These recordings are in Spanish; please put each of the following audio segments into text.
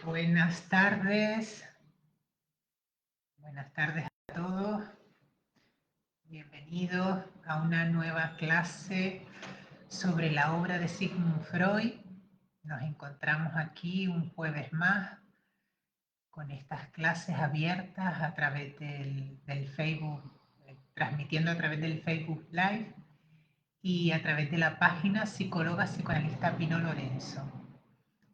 Buenas tardes a todos. Bienvenidos a una nueva clase sobre la obra de Sigmund Freud. Nos encontramos aquí un jueves más con estas clases abiertas a través del Facebook, transmitiendo a través del Facebook Live y a través de la página psicóloga psicoanalista Pino Lorenzo.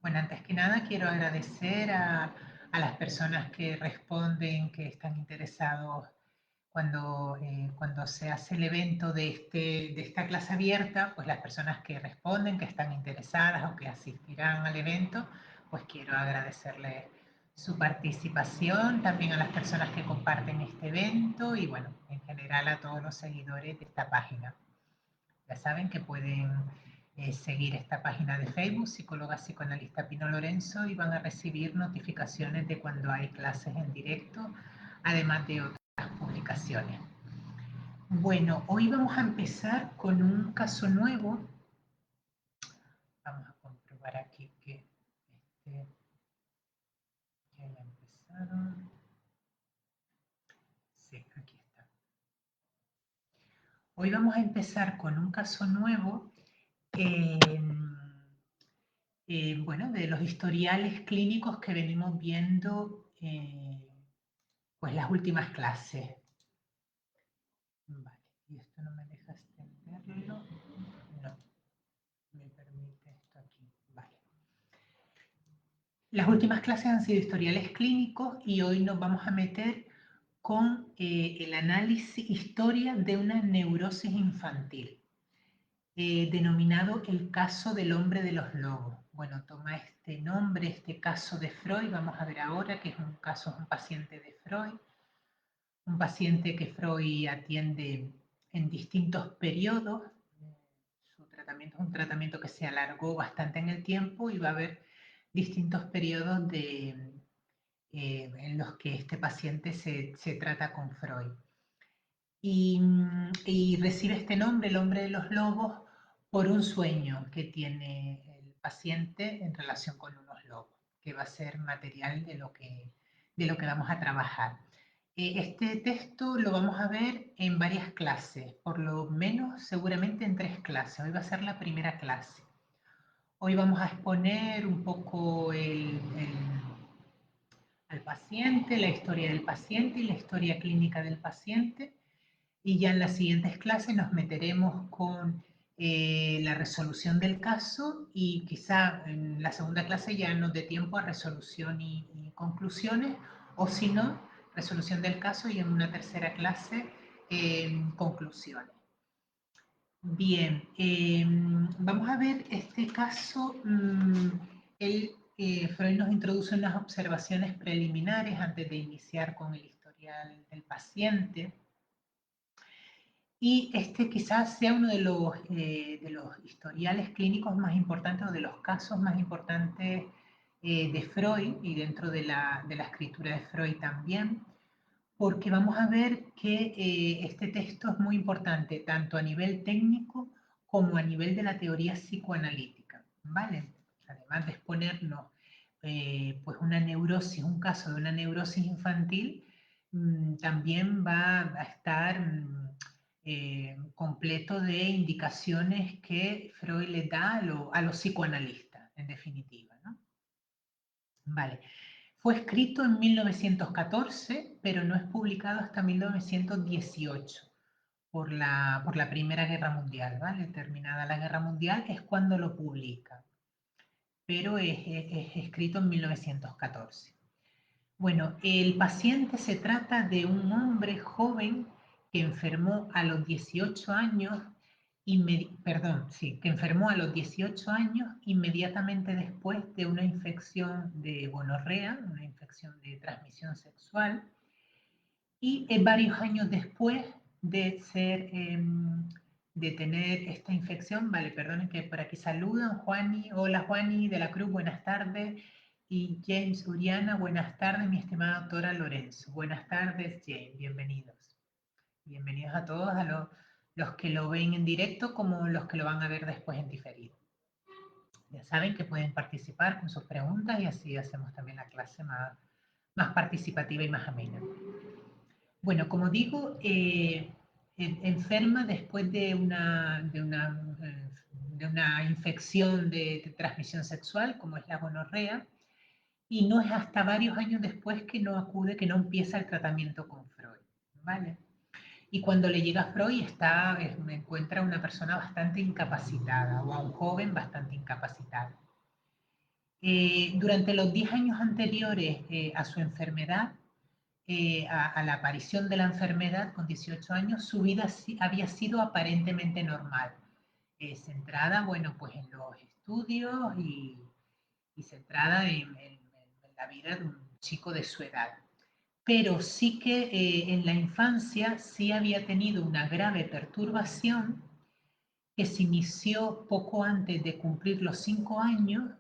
Bueno, antes que nada quiero agradecer a las personas que responden, que están interesados cuando se hace el evento de esta clase abierta, pues las personas que responden, que están interesadas o que asistirán al evento, pues quiero agradecerles su participación, también a las personas que comparten este evento y bueno, en general a todos los seguidores de esta página. Ya saben que pueden seguir esta página de Facebook, psicóloga psicoanalista Pino Lorenzo, y van a recibir notificaciones de cuando hay clases en directo, además de otras publicaciones. Bueno, hoy vamos a empezar con un caso nuevo. Vamos a comprobar aquí que ya haya empezado. Sí, aquí está. Hoy vamos a empezar con un caso nuevo. Bueno, de los historiales clínicos que venimos viendo pues las últimas clases. Vale, y esto no me deja extenderlo. No, me permite esto aquí. Vale. Las últimas clases han sido historiales clínicos y hoy nos vamos a meter con el análisis, historia de una neurosis infantil, denominado el caso del hombre de los lobos. Bueno, toma este nombre, este caso de Freud, vamos a ver ahora que es un paciente de Freud, un paciente que Freud atiende en distintos periodos. Su tratamiento es un tratamiento que se alargó bastante en el tiempo y va a haber distintos periodos en los que este paciente se trata con Freud. Y recibe este nombre, el hombre de los lobos, por un sueño que tiene el paciente en relación con unos lobos, que va a ser material de lo que vamos a trabajar. Este texto lo vamos a ver en varias clases, por lo menos seguramente en 3 clases. Hoy va a ser la primera clase. Hoy vamos a exponer un poco al paciente, la historia del paciente y la historia clínica del paciente. Y ya en las siguientes clases nos meteremos con la resolución del caso y quizá en la segunda clase ya nos dé tiempo a resolución y conclusiones, o si no, resolución del caso y en una tercera clase conclusiones. Bien, vamos a ver este caso. Freud nos introduce unas observaciones preliminares antes de iniciar con el historial del paciente. Y este quizás sea uno de los historiales clínicos más importantes o de los casos más importantes de Freud y dentro de la escritura de Freud también, porque vamos a ver que este texto es muy importante tanto a nivel técnico como a nivel de la teoría psicoanalítica, ¿vale? Además de exponernos pues una neurosis, un caso de una neurosis infantil, también va a estar completo de indicaciones que Freud le da a los psicoanalistas, en definitiva, ¿no? Vale. Fue escrito en 1914, pero no es publicado hasta 1918 por la Primera Guerra Mundial, ¿vale? Terminada la Guerra Mundial es cuando lo publica, pero es escrito en 1914. Bueno, el paciente se trata de un hombre joven que enfermó a los 18 años, que enfermó a los 18 años inmediatamente después de una infección de gonorrea, una infección de transmisión sexual, y varios años después de de tener esta infección, vale, perdonen que por aquí saludan, Juani, hola Juani de la Cruz, buenas tardes, y James Uriana, buenas tardes, mi estimada doctora Lorenzo. Buenas tardes, James, bienvenidos. Bienvenidos a todos, los que lo ven en directo como los que lo van a ver después en diferido. Ya saben que pueden participar con sus preguntas y así hacemos también la clase más participativa y más amena. Bueno, como digo, enferma después de una infección de transmisión sexual, como es la gonorrea, y no es hasta varios años después que no acude, que no empieza el tratamiento con Freud, ¿vale? Y cuando le llega a Freud me encuentra una persona bastante incapacitada o a un joven bastante incapacitado. Durante los 10 años anteriores a su enfermedad, a la aparición de la enfermedad con 18 años, su vida había sido aparentemente normal, centrada, bueno, pues en los estudios y centrada en la vida de un chico de su edad. Pero sí que en la infancia sí había tenido una grave perturbación que se inició poco antes de cumplir los 5 años,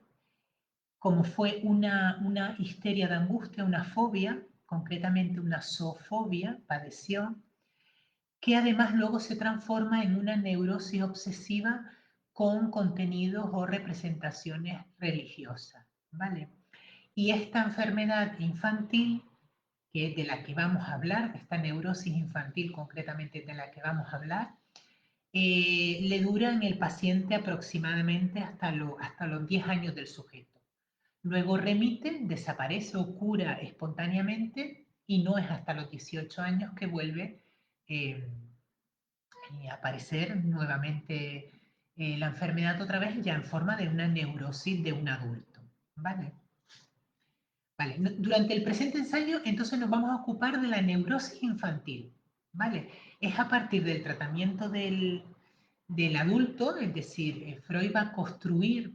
como fue una histeria de angustia, una fobia, concretamente una zoofobia, padeció, que además luego se transforma en una neurosis obsesiva con contenidos o representaciones religiosas, ¿vale? Y esta enfermedad infantil, que es de la que vamos a hablar, de esta neurosis infantil concretamente de la que vamos a hablar, le dura en el paciente aproximadamente hasta los 10 años del sujeto. Luego remite, desaparece o cura espontáneamente y no es hasta los 18 años que vuelve eh, a aparecer nuevamente la enfermedad otra vez ya en forma de una neurosis de un adulto. ¿Vale? Vale. Durante el presente ensayo entonces nos vamos a ocupar de la neurosis infantil. ¿Vale? Es a partir del tratamiento del adulto, es decir, Freud va a construir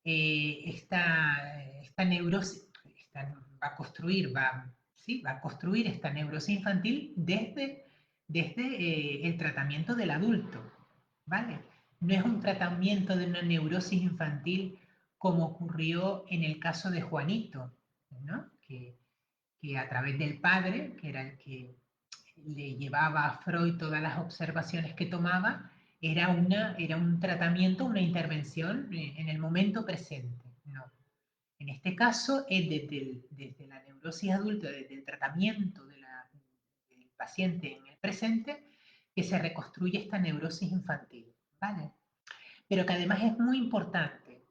esta neurosis, va a construir esta neurosis infantil desde el tratamiento del adulto, ¿vale? No es un tratamiento de una neurosis infantil como ocurrió en el caso de Juanito, ¿no? Que a través del padre, que era el que le llevaba a Freud todas las observaciones que tomaba, era un tratamiento, una intervención en el momento presente. No. En este caso es desde la neurosis adulta, desde el tratamiento del paciente en el presente, que se reconstruye esta neurosis infantil. ¿Vale? Pero que además es muy importante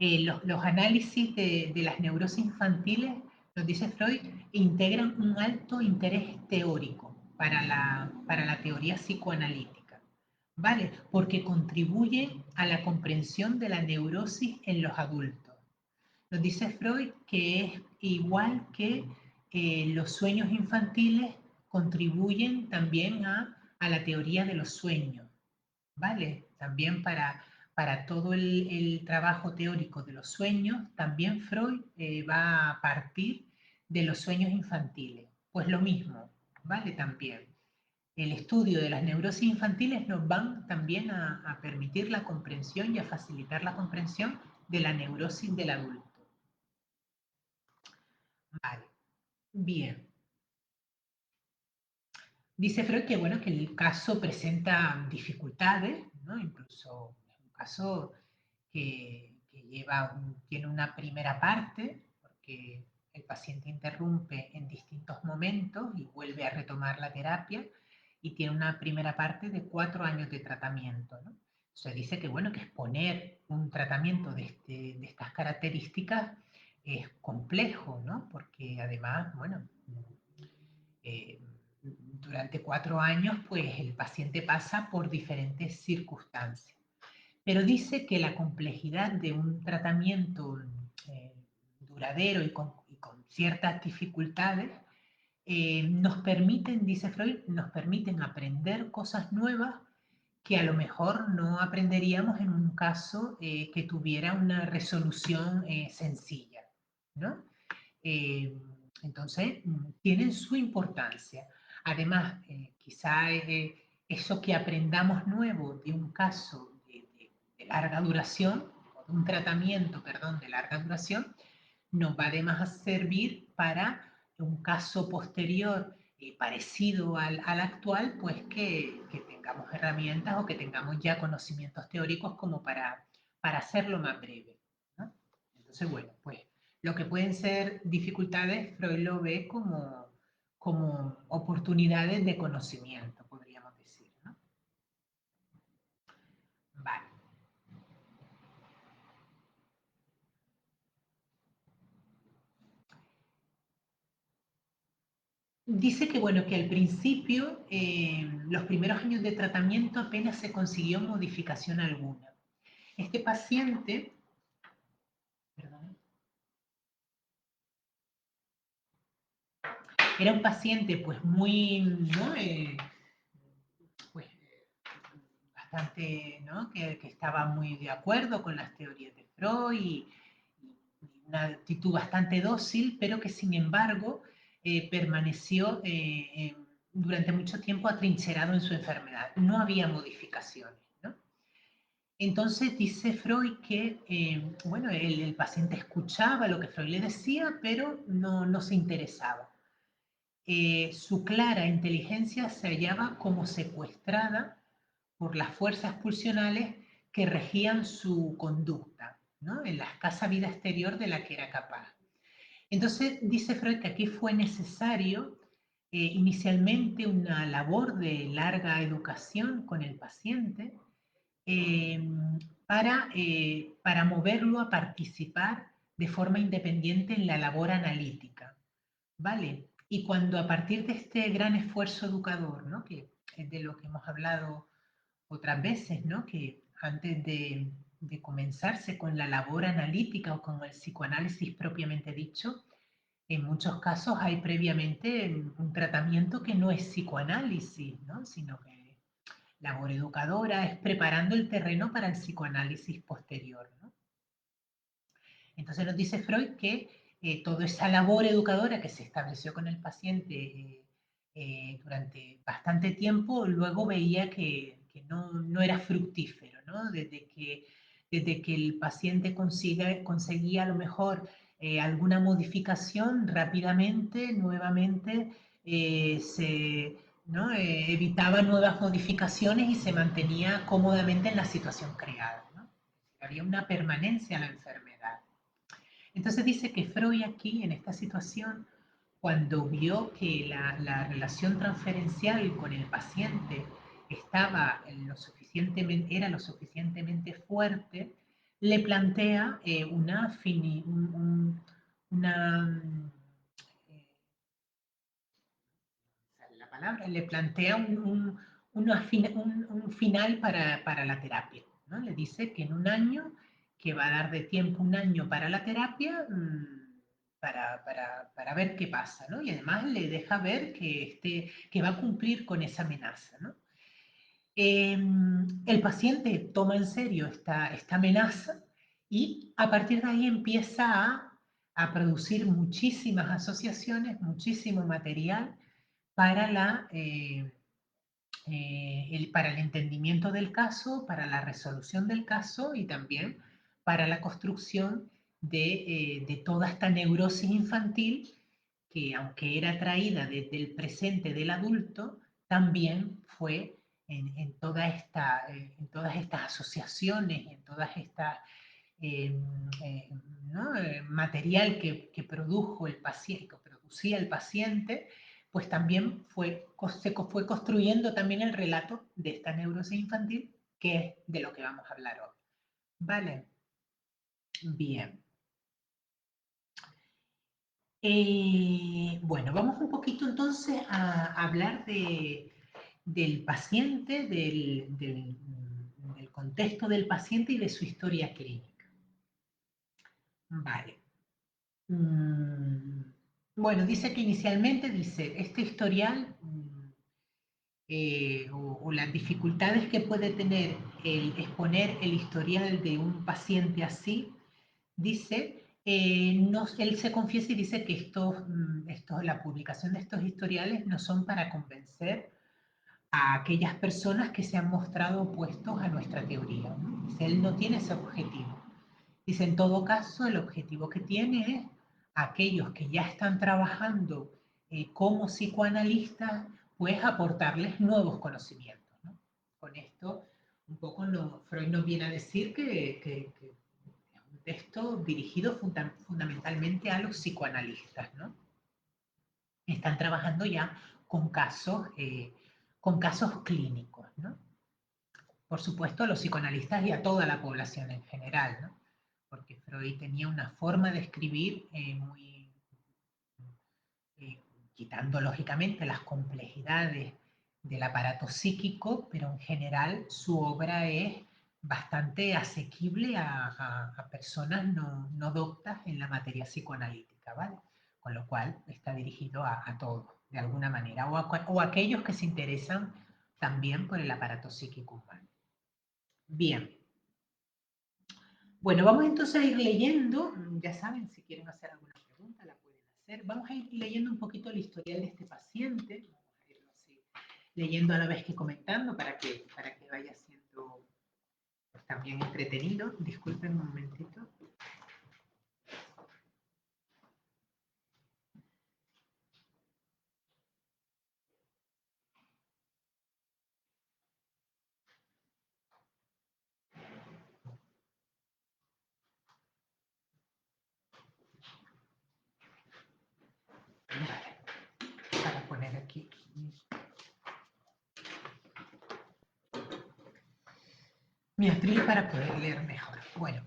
los análisis de las neurosis infantiles, nos dice Freud, integran un alto interés teórico para la teoría psicoanalítica, ¿vale? Porque contribuye a la comprensión de la neurosis en los adultos. Nos dice Freud que es igual que los sueños infantiles contribuyen también a la teoría de los sueños, ¿vale? También para todo el trabajo teórico de los sueños, también Freud va a partir de los sueños infantiles. Pues lo mismo, ¿vale? También. El estudio de las neurosis infantiles nos van también a permitir la comprensión y a facilitar la comprensión de la neurosis del adulto. Vale, bien. Dice Freud que, bueno, que el caso presenta dificultades, ¿no? Incluso es un caso tiene una primera parte, porque el paciente interrumpe en distintos momentos y vuelve a retomar la terapia, y tiene una primera parte de 4 años de tratamiento, ¿no? Se dice que, bueno, que exponer un tratamiento de estas características es complejo, ¿no? Porque además, bueno, eh, durante 4 años, pues el paciente pasa por diferentes circunstancias. Pero dice que la complejidad de un tratamiento duradero y con ciertas dificultades nos permiten, dice Freud, nos permiten aprender cosas nuevas que a lo mejor no aprenderíamos en un caso que tuviera una resolución sencilla, ¿no? Eh, entonces, tienen su importancia. Además, quizá eso que aprendamos nuevo de un caso de larga duración, o de un tratamiento, perdón, de larga duración, nos va además a servir para un caso posterior parecido al actual, pues que tengamos herramientas o que tengamos ya conocimientos teóricos como para hacerlo más breve, ¿no? Entonces, bueno, pues lo que pueden ser dificultades, Freud lo ve como oportunidades de conocimiento, podríamos decir, ¿no? Vale. Dice que, bueno, que al principio, los primeros años de tratamiento apenas se consiguió modificación alguna. Este paciente, perdón, era un paciente pues muy, ¿no? Pues bastante, ¿no? Que estaba muy de acuerdo con las teorías de Freud y una actitud bastante dócil, pero que sin embargo permaneció durante mucho tiempo atrincherado en su enfermedad. No había modificaciones, ¿no? Entonces dice Freud que, bueno, el paciente escuchaba lo que Freud le decía, pero no se interesaba. Su clara inteligencia se hallaba como secuestrada por las fuerzas pulsionales que regían su conducta, ¿no? En la escasa vida exterior de la que era capaz. Entonces dice Freud que aquí fue necesario inicialmente una labor de larga educación con el paciente eh, para moverlo a participar de forma independiente en la labor analítica, ¿vale? Y cuando a partir de este gran esfuerzo educador, ¿no? Que es de lo que hemos hablado otras veces, ¿no? Que antes de comenzarse con la labor analítica o con el psicoanálisis propiamente dicho, en muchos casos hay previamente un tratamiento que no es psicoanálisis, ¿no? Sino que labor educadora es preparando el terreno para el psicoanálisis posterior, ¿no? Entonces nos dice Freud que toda esa labor educadora que se estableció con el paciente durante bastante tiempo, luego veía que no era fructífero, ¿no? Desde que el paciente conseguía a lo mejor alguna modificación rápidamente, nuevamente ¿no? Evitaba nuevas modificaciones y se mantenía cómodamente en la situación creada, ¿no? Había una permanencia en la enfermedad. Entonces dice que Freud aquí, en esta situación, cuando vio que la relación transferencial con el paciente era lo suficientemente fuerte, le plantea eh, la palabra, le plantea un final para la terapia, ¿no? Le dice que en un año, que va a dar de tiempo un año para la terapia, para ver qué pasa, ¿no? Y además le deja ver que va a cumplir con esa amenaza, ¿no? El paciente toma en serio esta amenaza y a partir de ahí empieza a producir muchísimas asociaciones, muchísimo material para para el entendimiento del caso, para la resolución del caso y también para la construcción de toda esta neurosis infantil que, aunque era traída desde el presente del adulto, también fue en todas estas asociaciones, en todas estas eh, ¿no? Material que produjo el paciente, que producía el paciente, pues también se fue construyendo también el relato de esta neurosis infantil, que es de lo que vamos a hablar hoy. ¿Vale? Bien. Bueno, vamos un poquito entonces a hablar del paciente, del contexto del paciente y de su historia clínica. Vale. Bueno, dice que inicialmente dice, este historial o las dificultades que puede tener el exponer el historial de un paciente así, dice, él se confiesa y dice que la publicación de estos historiales no son para convencer a aquellas personas que se han mostrado opuestos a nuestra teoría, ¿no? Dice, él no tiene ese objetivo. Dice, en todo caso, el objetivo que tiene es aquellos que ya están trabajando como psicoanalista, pues aportarles nuevos conocimientos, ¿no? Con esto, un poco Freud nos viene a decir que es un texto dirigido fundamentalmente a los psicoanalistas, ¿no? Están trabajando ya con casos clínicos, ¿no? Por supuesto, a los psicoanalistas y a toda la población en general, ¿no? Porque Freud tenía una forma de escribir muy, eh, quitando lógicamente las complejidades del aparato psíquico, pero en general su obra es bastante asequible a personas no doctas en la materia psicoanalítica, ¿vale? Con lo cual está dirigido a todos, de alguna manera, o a aquellos que se interesan también por el aparato psíquico humano. Bien. Bueno, vamos entonces a ir leyendo, ya saben, si quieren hacer alguna pregunta la pueden hacer. Vamos a ir leyendo un poquito el historial de este paciente, vamos a irlo así, leyendo a la vez que comentando para que vaya siendo pues, también entretenido. Disculpen un momentito. Vale, para poner aquí mi atril para poder leer mejor. Bueno.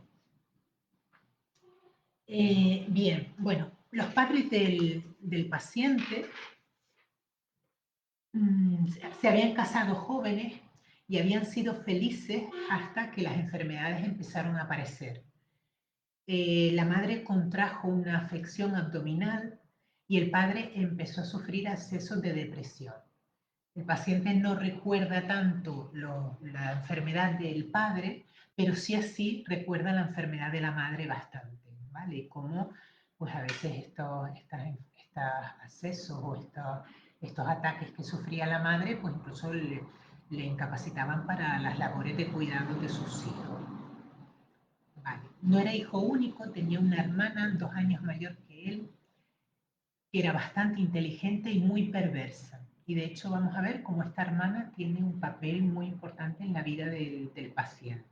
Bien, bueno, los padres del paciente se habían casado jóvenes y habían sido felices hasta que las enfermedades empezaron a aparecer. La madre contrajo una afección abdominal y el padre empezó a sufrir accesos de depresión. El paciente no recuerda tanto la enfermedad del padre, pero sí así recuerda la enfermedad de la madre bastante, ¿vale? Como pues a veces estos accesos o estos ataques que sufría la madre, pues incluso le incapacitaban para las labores de cuidado de sus hijos. Vale. No era hijo único, tenía una hermana 2 años mayor que él, que era bastante inteligente y muy perversa. Y de hecho vamos a ver cómo esta hermana tiene un papel muy importante en la vida del paciente.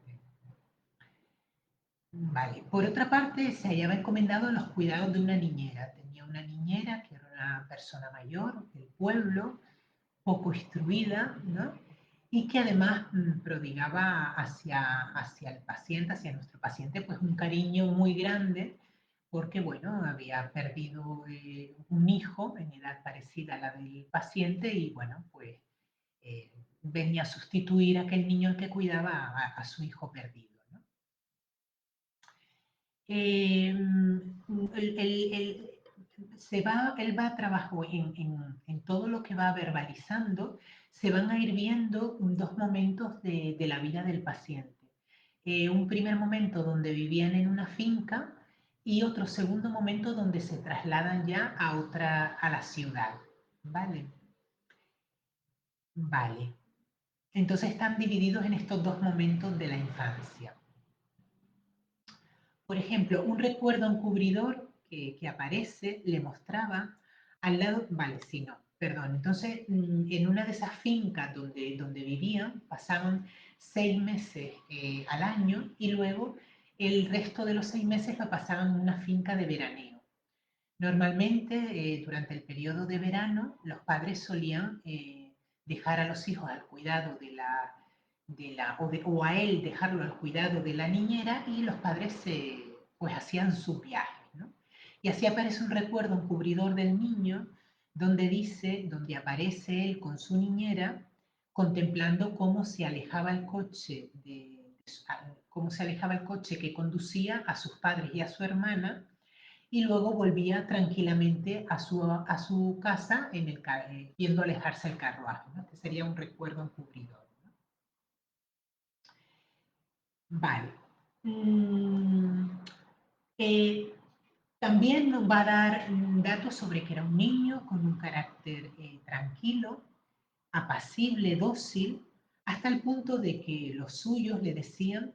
Vale. Por otra parte, se hallaba encomendado a los cuidados de una niñera. Tenía una niñera que era una persona mayor del pueblo, poco instruida, ¿no? Y que además prodigaba hacia el paciente, hacia nuestro paciente, pues un cariño muy grande, porque, bueno, había perdido un hijo en edad parecida a la del paciente y, bueno, pues venía a sustituir a aquel niño que cuidaba a su hijo perdido, ¿no? Él va a trabajo en todo lo que va verbalizando, se van a ir viendo dos momentos de la vida del paciente. Un primer momento donde vivían en una finca y otro segundo momento donde se trasladan ya a la ciudad. ¿Vale? Vale. Entonces están divididos en estos dos momentos de la infancia. Por ejemplo, un recuerdo encubridor que aparece le mostraba al lado, vale, sí, no, perdón. Entonces, en una de esas fincas donde vivían, pasaban 6 meses al año y luego el resto de los 6 meses lo pasaban en una finca de veraneo. Normalmente, durante el periodo de verano, los padres solían dejar a los hijos al cuidado o a él dejarlo al cuidado de la niñera y los padres pues hacían su viaje, ¿no? Y así aparece un recuerdo encubridor del niño donde aparece él con su niñera contemplando cómo se alejaba el coche que conducía a sus padres y a su hermana y luego volvía tranquilamente a su casa viendo alejarse el carruaje, ¿no? Este sería un recuerdo encubridor, ¿no? Vale. Eh, También nos va a dar datos sobre que era un niño con un carácter tranquilo, apacible, dócil, hasta el punto de que los suyos le decían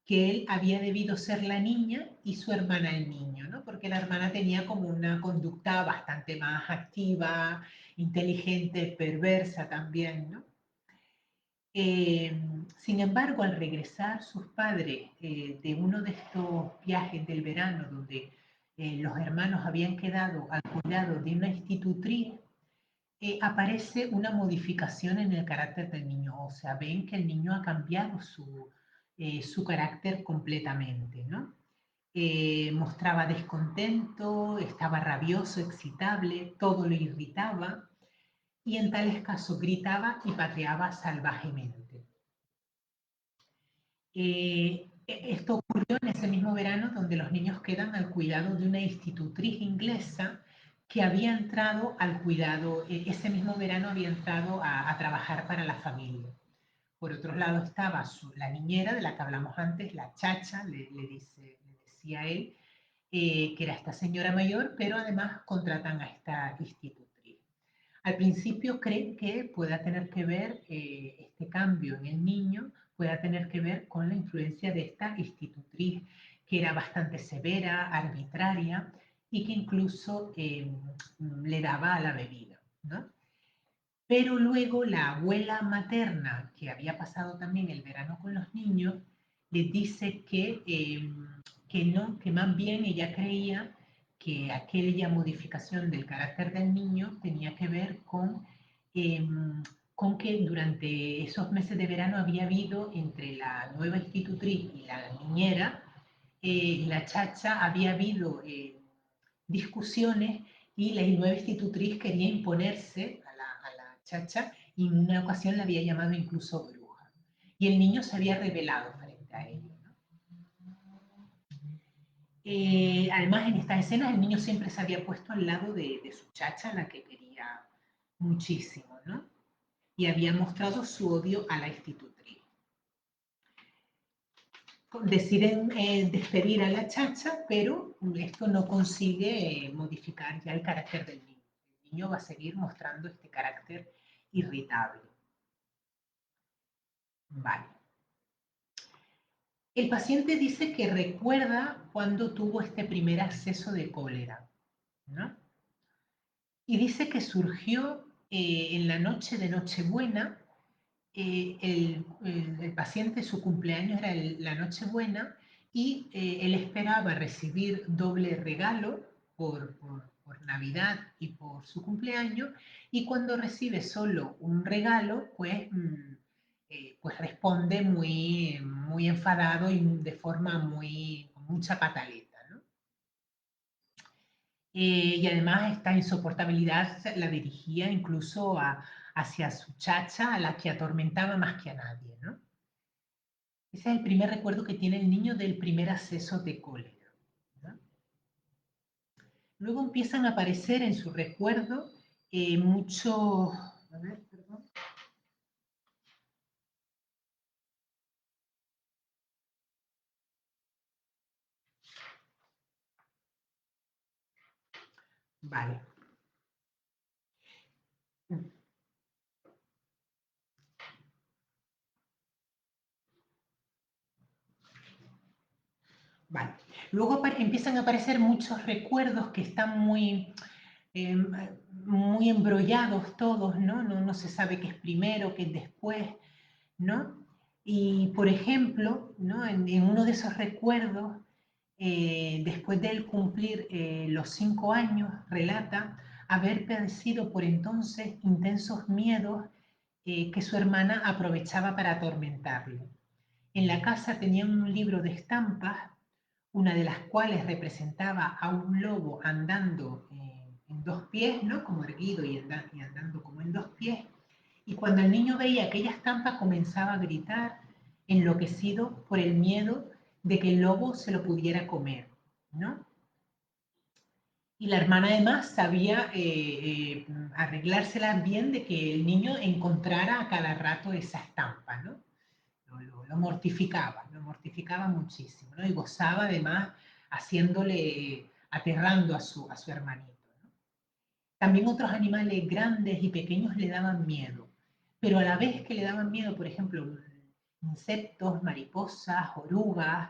que él había debido ser la niña y su hermana el niño, ¿no? Porque la hermana tenía como una conducta bastante más activa, inteligente, perversa también, ¿no? Sin embargo, al regresar sus padres de uno de estos viajes del verano donde los hermanos habían quedado al cuidado de una institutriz, aparece una modificación en el carácter del niño. O sea, ven que el niño ha cambiado su carácter completamente, ¿no? Mostraba descontento, estaba rabioso, excitable, todo lo irritaba y en tales casos gritaba y pateaba salvajemente. Esto ocurrió en ese mismo verano donde los niños quedan al cuidado de una institutriz inglesa que había entrado al cuidado, ese mismo verano había entrado a trabajar para la familia. Por otro lado estaba la niñera de la que hablamos antes, la chacha, le decía él, que era esta señora mayor, pero además contratan a esta institutriz. Al principio creen que pueda tener que ver este cambio en el niño, pueda tener que ver con la influencia de esta institutriz que era bastante severa, arbitraria y que incluso le daba a la bebida, ¿no? Pero luego la abuela materna, que había pasado también el verano con los niños, les dice que no, que más bien ella creía que aquella modificación del carácter del niño tenía que ver eh, con que durante esos meses de verano había habido entre la nueva institutriz y la niñera, la chacha, había habido discusiones y la nueva institutriz quería imponerse a la chacha y en una ocasión la había llamado incluso bruja. Y el niño se había rebelado frente a ello, ¿no? Además, en estas escenas el niño siempre se había puesto al lado de su chacha, la que quería muchísimo, ¿no? Y había mostrado su odio a la institutriz. Deciden despedir a la chacha, pero esto no consigue modificar ya el carácter del niño. El niño va a seguir mostrando este carácter irritable. Vale. El paciente dice que recuerda cuando tuvo este primer acceso de cólera, ¿no? Y dice que surgió en la noche de Nochebuena. El paciente, su cumpleaños era la Nochebuena y él esperaba recibir doble regalo por Navidad y por su cumpleaños, y cuando recibe solo un regalo, pues, pues responde muy enfadado y de forma con mucha pataleta, ¿no? Y además esta insoportabilidad la dirigía incluso hacia su chacha, a la que atormentaba más que a nadie, ¿no? Ese es el primer recuerdo que tiene el niño del primer acceso de cólera, ¿no? Luego empiezan a aparecer en su recuerdo muchos... A ver, perdón. Vale. Vale. Luego empiezan a aparecer muchos recuerdos que están eh, muy embrollados todos, ¿no? No se sabe qué es primero, qué es después, ¿no? Y, por ejemplo, ¿no? En uno de esos recuerdos, después de él cumplir los 5 años, relata haber padecido por entonces intensos miedos que su hermana aprovechaba para atormentarlo. En la casa tenían un libro de estampas, una de las cuales representaba a un lobo andando en dos pies, ¿no? Como erguido y andando como en dos pies. Y cuando el niño veía aquella estampa comenzaba a gritar, enloquecido por el miedo de que el lobo se lo pudiera comer, ¿no? Y la hermana además sabía arreglárselas bien de que el niño encontrara a cada rato esa estampa, ¿no? Lo mortificaba muchísimo, ¿no? Y gozaba además haciéndole, aterrando a su hermanito, ¿no? También otros animales grandes y pequeños le daban miedo, pero a la vez que le daban miedo, por ejemplo, insectos, mariposas, orugas.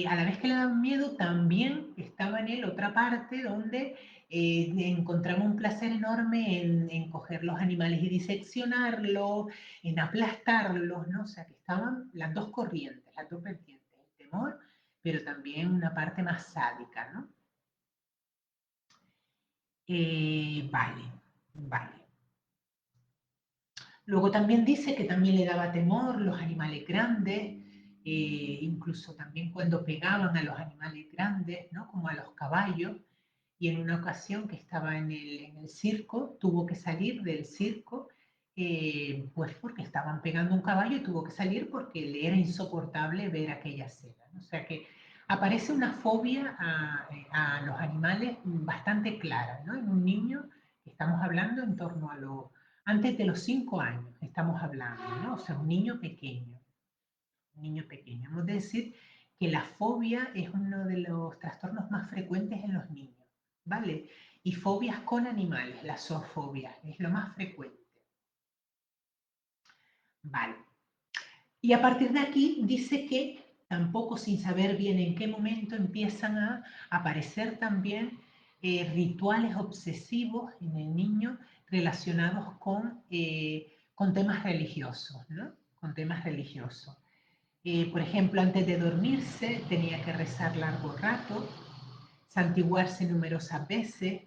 A la vez que le daban miedo, también estaba en él otra parte donde encontraba un placer enorme en coger los animales y diseccionarlos, en aplastarlos, ¿no? O sea, que estaban las dos corrientes, las dos vertientes, el temor, pero también una parte más sádica, ¿no? Vale, vale. Luego también dice que también le daba temor los animales grandes, incluso también cuando pegaban a los animales grandes, ¿no? Como a los caballos. Y en una ocasión que estaba en el circo, tuvo que salir del circo, pues porque estaban pegando un caballo y tuvo que salir porque le era insoportable ver aquella escena, ¿no? O sea que aparece una fobia a los animales bastante clara, ¿no? En un niño, estamos hablando en torno a los antes de los 5 años, estamos hablando, ¿no? O sea, un niño pequeño, un niño pequeño. Hemos de decir que la fobia es uno de los trastornos más frecuentes en los niños, ¿vale? Y fobias con animales, la zoofobia, es lo más frecuente, ¿vale? Y a partir de aquí dice que tampoco sin saber bien en qué momento empiezan a aparecer también rituales obsesivos en el niño relacionados con temas religiosos, ¿no? Con temas religiosos. Por ejemplo, antes de dormirse tenía que rezar largo rato, santiguarse numerosas veces,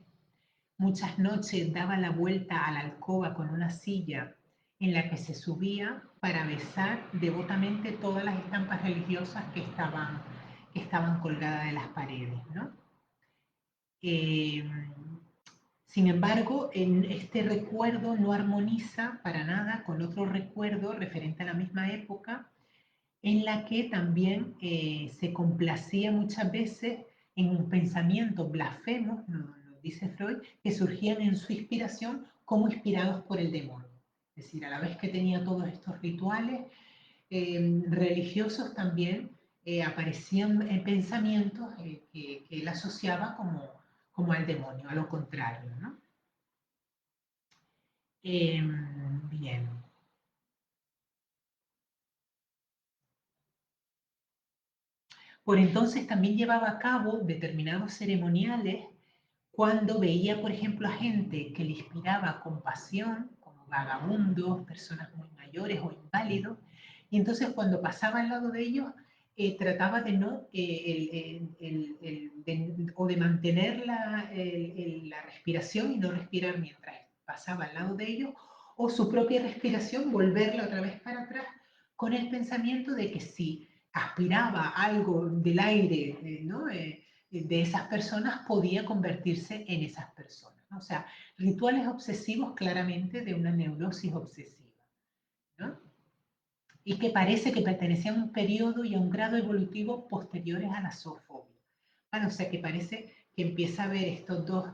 muchas noches daba la vuelta a la alcoba con una silla en la que se subía para besar devotamente todas las estampas religiosas que estaban colgadas de las paredes, ¿no? Eh, Sin embargo, en este recuerdo no armoniza para nada con otro recuerdo referente a la misma época, en la que también se complacía muchas veces en pensamientos blasfemos, nos dice Freud, que surgían en su inspiración como inspirados por el demonio. Es decir, a la vez que tenía todos estos rituales religiosos, también aparecían pensamientos que él asociaba como al demonio, a lo contrario, ¿no? Bien. Por entonces también llevaba a cabo determinados ceremoniales cuando veía, por ejemplo, a gente que le inspiraba compasión, como vagabundos, personas muy mayores o inválidos, y entonces cuando pasaba al lado de ellos, trataba de no, o de mantener la respiración y no respirar mientras pasaba al lado de ellos, o su propia respiración, volverla otra vez para atrás, con el pensamiento de que si aspiraba algo del aire, ¿no? De esas personas podía convertirse en esas personas, ¿no? O sea, rituales obsesivos claramente de una neurosis obsesiva, ¿no? Y que parece que pertenecían a un periodo y a un grado evolutivo posteriores a la zoofobia. Bueno, o sea, que parece que empieza a haber estos dos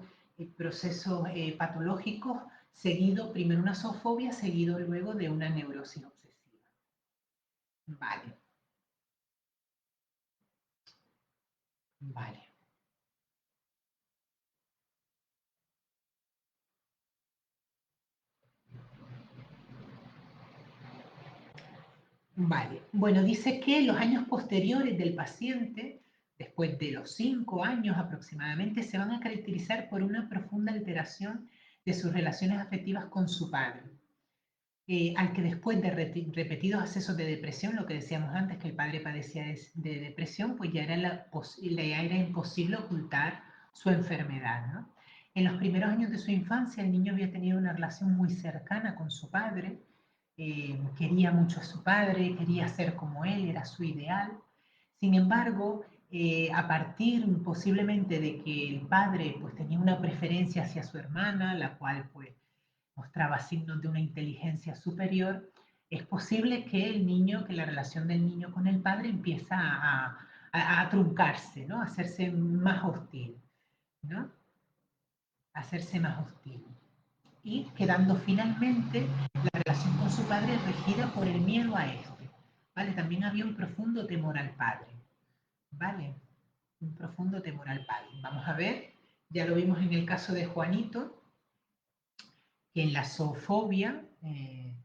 procesos patológicos, seguido primero una zoofobia, seguido luego de una neurosis obsesiva. Vale, vale. Vale, bueno, dice que los años posteriores del paciente, después de los 5 años aproximadamente, se van a caracterizar por una profunda alteración de sus relaciones afectivas con su padre, al que después de repetidos accesos de depresión, lo que decíamos antes, que el padre padecía de depresión, pues ya ya era imposible ocultar su enfermedad, ¿no? En los primeros años de su infancia, el niño había tenido una relación muy cercana con su padre, quería mucho a su padre, quería ser como él, era su ideal. Sin embargo, a partir posiblemente de que el padre pues tenía una preferencia hacia su hermana, la cual pues mostraba signos de una inteligencia superior, es posible que el niño, que la relación del niño con el padre empieza a truncarse, ¿no? A hacerse más hostil, ¿no? A hacerse más hostil. Y quedando finalmente la relación con su padre regida por el miedo a este, ¿vale? También había un profundo temor al padre, ¿vale? Un profundo temor al padre. Vamos a ver, ya lo vimos en el caso de Juanito, que en la zoofobia, eh,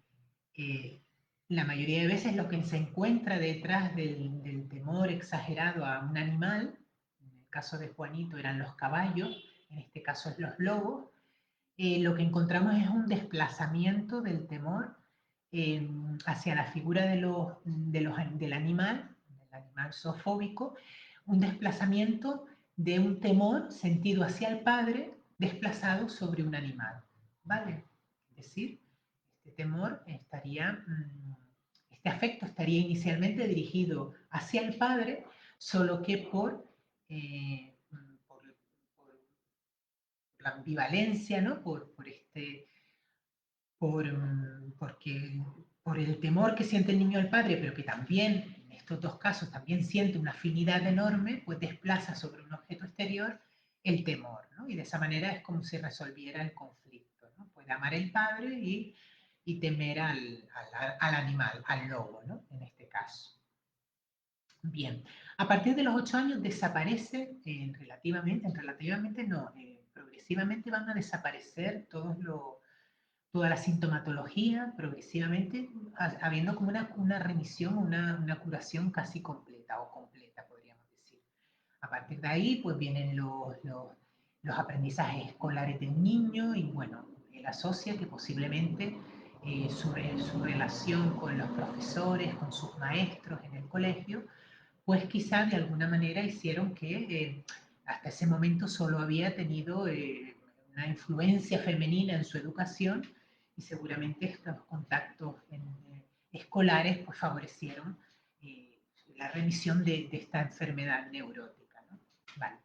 la mayoría de veces lo que se encuentra detrás del temor exagerado a un animal, en el caso de Juanito eran los caballos, en este caso es los lobos, lo que encontramos es un desplazamiento del temor hacia la figura del animal zoofóbico, un desplazamiento de un temor sentido hacia el padre desplazado sobre un animal, ¿vale? Es decir, este temor estaría, este afecto estaría inicialmente dirigido hacia el padre, solo que por la ambivalencia, ¿no? Porque, por el temor que siente el niño al padre, pero que también, en estos dos casos, también siente una afinidad enorme, pues desplaza sobre un objeto exterior el temor, ¿no? Y de esa manera es como si resolviera el conflicto, ¿no? Puede amar el padre y temer al animal, al lobo, ¿no? En este caso. Bien, a partir de los 8 años desaparece relativamente no, progresivamente van a desaparecer toda la sintomatología, progresivamente, habiendo como una remisión, una curación casi completa o completa, podríamos decir. A partir de ahí, pues vienen los aprendizajes escolares del niño y bueno, él asocia que posiblemente su relación con los profesores, con sus maestros en el colegio, pues quizá de alguna manera hicieron que hasta ese momento solo había tenido una influencia femenina en su educación y seguramente estos contactos escolares pues favorecieron la remisión de esta enfermedad neurótica, ¿no? Vale.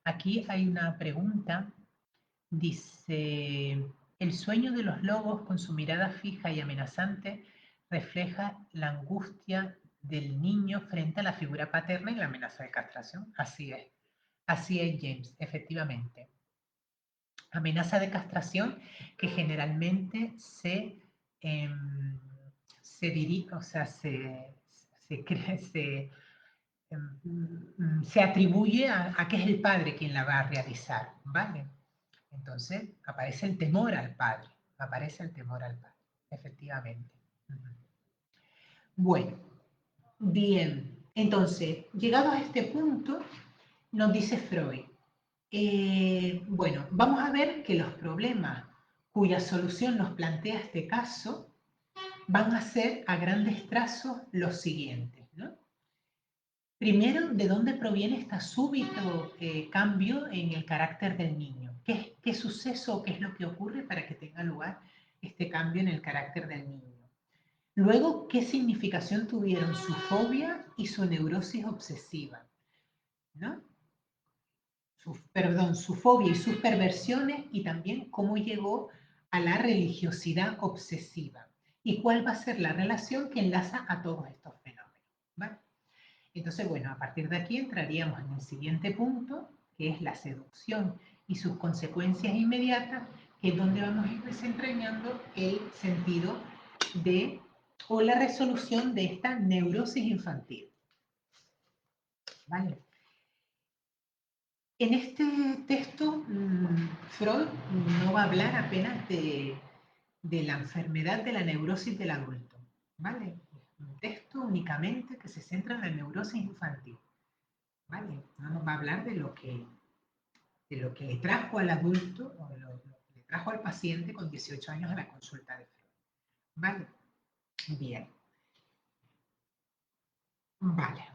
Aquí hay una pregunta, dice, el sueño de los lobos con su mirada fija y amenazante refleja la angustia del niño frente a la figura paterna y la amenaza de castración. Así es James, efectivamente. Amenaza de castración que generalmente se dirige, o sea, se atribuye a que es el padre quien la va a realizar, ¿vale? Entonces aparece el temor al padre, efectivamente. Bueno, bien, entonces, llegados a este punto, nos dice Freud, bueno, vamos a ver que los problemas cuya solución nos plantea este caso van a ser a grandes trazos los siguientes, ¿no? Primero, ¿de dónde proviene este súbito cambio en el carácter del niño? ¿Qué suceso o qué es lo que ocurre para que tenga lugar este cambio en el carácter del niño? Luego, ¿qué significación tuvieron su fobia y su neurosis obsesiva? ¿No? Su fobia y sus perversiones y también cómo llegó a la religiosidad obsesiva y cuál va a ser la relación que enlaza a todos estos fenómenos. ¿Vale? Entonces, bueno, a partir de aquí entraríamos en el siguiente punto, que es la seducción y sus consecuencias inmediatas, que es donde vamos a ir desentrañando el sentido o la resolución de esta neurosis infantil. ¿Vale? En este texto, Freud no va a hablar apenas de la enfermedad de la neurosis del adulto, ¿vale? Es un texto únicamente que se centra en la neurosis infantil, ¿vale? No nos va a hablar de lo que le trajo al adulto o de lo que le trajo al paciente con 18 años a la consulta de Freud, ¿vale? Bien, vale.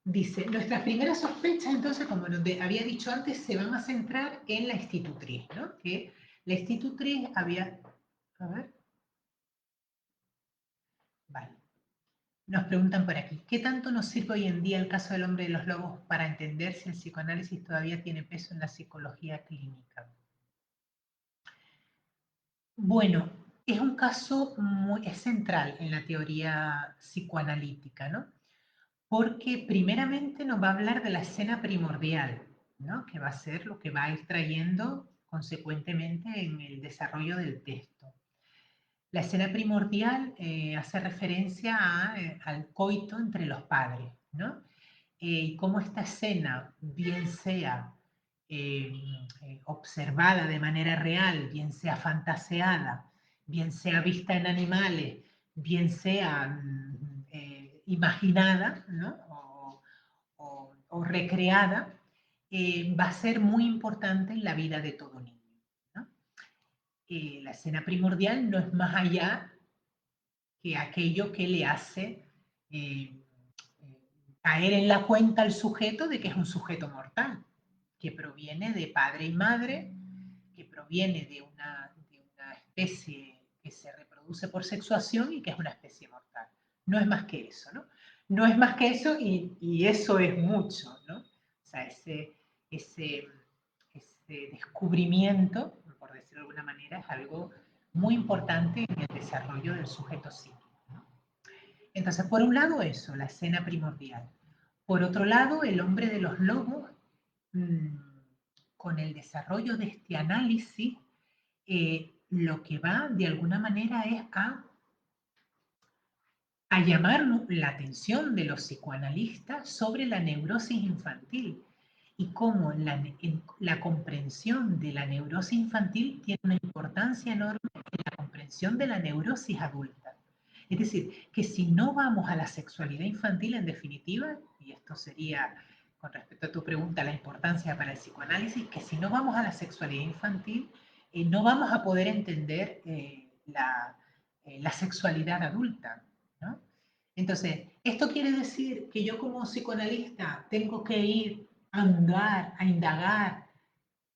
Dice, nuestras primeras sospechas, entonces, como nos había dicho antes, se van a centrar en la institutriz, ¿no? Que la institutriz había... A ver. Vale. Nos preguntan por aquí, ¿qué tanto nos sirve hoy en día el caso del hombre de los lobos para entender si el psicoanálisis todavía tiene peso en la psicología clínica? Bueno, es un caso es central en la teoría psicoanalítica, ¿no? Porque primeramente nos va a hablar de la escena primordial, ¿no? Que va a ser lo que va a ir trayendo consecuentemente en el desarrollo del texto. La escena primordial hace referencia al coito entre los padres, ¿no? Y cómo esta escena, bien sea observada de manera real, bien sea fantaseada, bien sea vista en animales, bien sea imaginada, ¿no? o recreada, va a ser muy importante en la vida de todo niño, ¿no? La escena primordial no es más allá que aquello que le hace eh, caer en la cuenta al sujeto de que es un sujeto mortal, que proviene de padre y madre, que proviene de una especie que se reproduce por sexuación y que es una especie mortal. No es más que eso, ¿no? No es más que eso y eso es mucho, ¿no? O sea, ese descubrimiento, por decirlo de alguna manera, es algo muy importante en el desarrollo del sujeto psíquico. Entonces, por un lado eso, la escena primordial. Por otro lado, el hombre de los lobos, mmm, con el desarrollo de este análisis, lo que va de alguna manera es a llamar la atención de los psicoanalistas sobre la neurosis infantil y cómo la comprensión de la neurosis infantil tiene una importancia enorme en la comprensión de la neurosis adulta. Es decir, que si no vamos a la sexualidad infantil, en definitiva, y esto sería con respecto a tu pregunta, la importancia para el psicoanálisis, que si no vamos a la sexualidad infantil, no vamos a poder entender la sexualidad adulta, ¿no? Entonces, esto quiere decir que yo como psicoanalista tengo que ir a andar, a indagar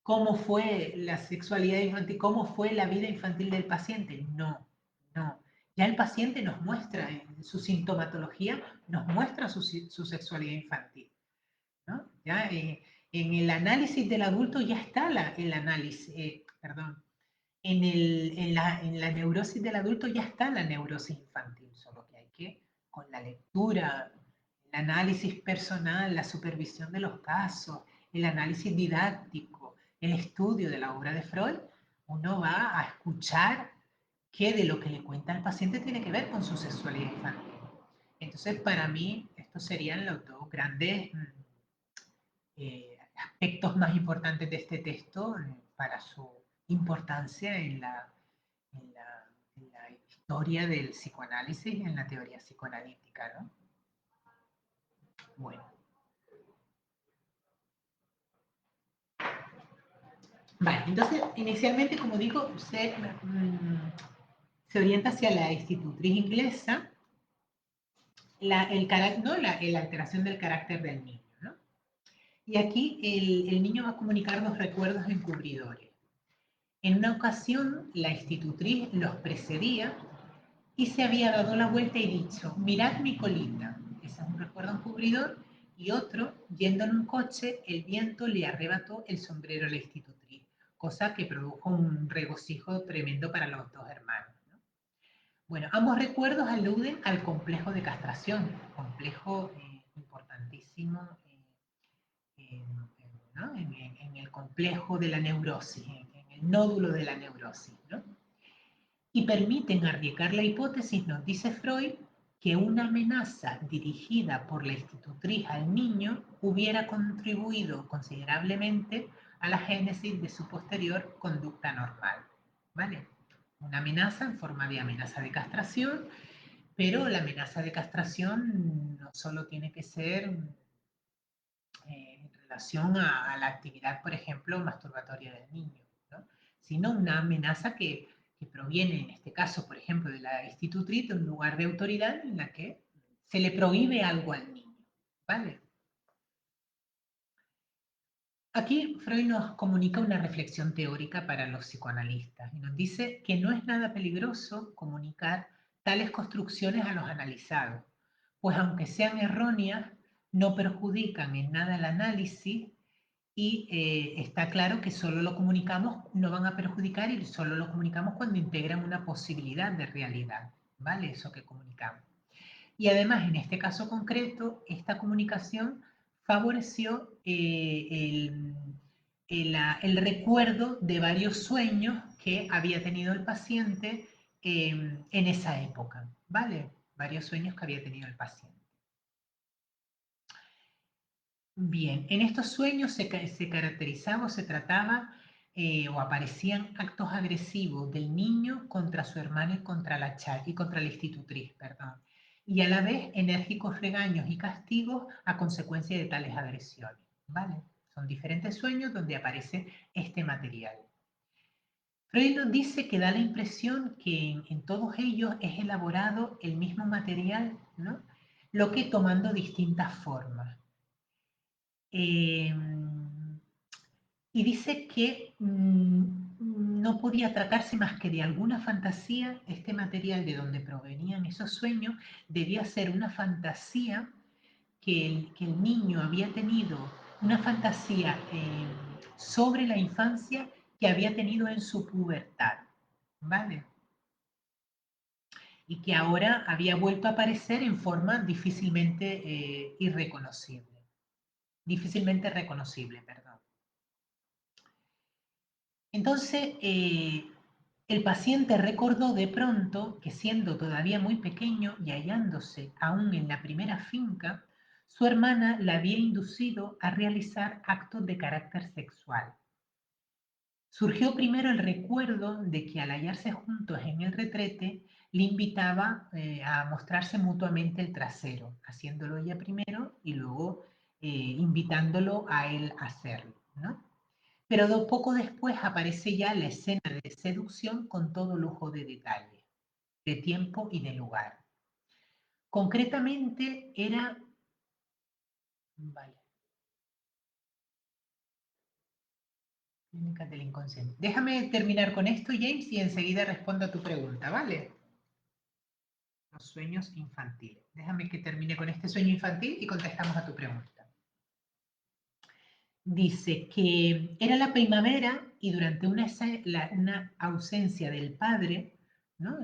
cómo fue la sexualidad infantil, cómo fue la vida infantil del paciente. No, no. Ya el paciente nos muestra en su sintomatología, nos muestra su sexualidad infantil, ¿no? Ya en el análisis del adulto ya está el análisis, perdón, en la neurosis del adulto ya está la neurosis infantil, solo que hay que, con la lectura, el análisis personal, la supervisión de los casos, el análisis didáctico, el estudio de la obra de Freud, uno va a escuchar qué de lo que le cuenta al paciente tiene que ver con su sexualidad infantil. Entonces, para mí, estos serían los dos grandes aspectos más importantes de este texto para su importancia en la historia del psicoanálisis y en la teoría psicoanalítica, ¿no? Bueno, vale, entonces inicialmente, como digo, se orienta hacia la institutriz inglesa, ¿no? La alteración del carácter del niño, ¿no? Y aquí el niño va a comunicar dos recuerdos encubridores. En una ocasión, la institutriz los precedía y se había dado la vuelta y dicho, mirad mi colita. Ese es un recuerdo encubridor. Y otro, yendo en un coche, el viento le arrebató el sombrero a la institutriz, cosa que produjo un regocijo tremendo para los dos hermanos, ¿no? Bueno, ambos recuerdos aluden al complejo de castración, complejo importantísimo ¿no? en el complejo de la neurosis, en el nódulo de la neurosis, ¿no? Y permiten arriesgar la hipótesis, nos dice Freud, que una amenaza dirigida por la institutriz al niño hubiera contribuido considerablemente a la génesis de su posterior conducta normal, ¿vale? Una amenaza en forma de amenaza de castración, pero la amenaza de castración no solo tiene que ser en relación a la actividad, por ejemplo, masturbatoria del niño, ¿no? Sino una amenaza que proviene, en este caso, por ejemplo, de la institutriz, de un lugar de autoridad en la que se le prohíbe algo al niño, ¿vale? Aquí Freud nos comunica una reflexión teórica para los psicoanalistas y nos dice que no es nada peligroso comunicar tales construcciones a los analizados, pues aunque sean erróneas, no perjudican en nada el análisis y está claro que solo lo comunicamos, no van a perjudicar y solo lo comunicamos cuando integran una posibilidad de realidad, ¿vale? Eso que comunicamos. Y además, en este caso concreto, esta comunicación favoreció el recuerdo de varios sueños que había tenido el paciente en esa época, ¿vale? Varios sueños que había tenido el paciente. Bien, en estos sueños se caracterizaba o se trataba o aparecían actos agresivos del niño contra su hermana y contra la institutriz, perdón. Y a la vez enérgicos regaños y castigos a consecuencia de tales agresiones, ¿vale? Son diferentes sueños donde aparece este material. Freud nos dice que da la impresión que en todos ellos es elaborado el mismo material, ¿no? Lo que tomando distintas formas. Eh, y dice que no podía tratarse más que de alguna fantasía. Este material de donde provenían esos sueños debía ser una fantasía que el niño había tenido, una fantasía sobre la infancia que había tenido en su pubertad, ¿vale? Y que ahora había vuelto a aparecer en forma difícilmente irreconocible, difícilmente reconocible, perdón. Entonces, el paciente recordó de pronto que siendo todavía muy pequeño y hallándose aún en la primera finca, su hermana la había inducido a realizar actos de carácter sexual. Surgió primero el recuerdo de que al hallarse juntos en el retrete, le invitaba a mostrarse mutuamente el trasero, haciéndolo ella primero y luego invitándolo a él a hacerlo, ¿no? Pero poco después aparece ya la escena de seducción con todo lujo de detalle, de tiempo y de lugar. Concretamente era... Vale. Clínica del inconsciente. Déjame terminar con esto, James, y enseguida respondo a tu pregunta, ¿vale? Los sueños infantiles. Déjame que termine con este sueño infantil y contestamos a tu pregunta. Dice que era la primavera y durante una ausencia del padre, ¿no?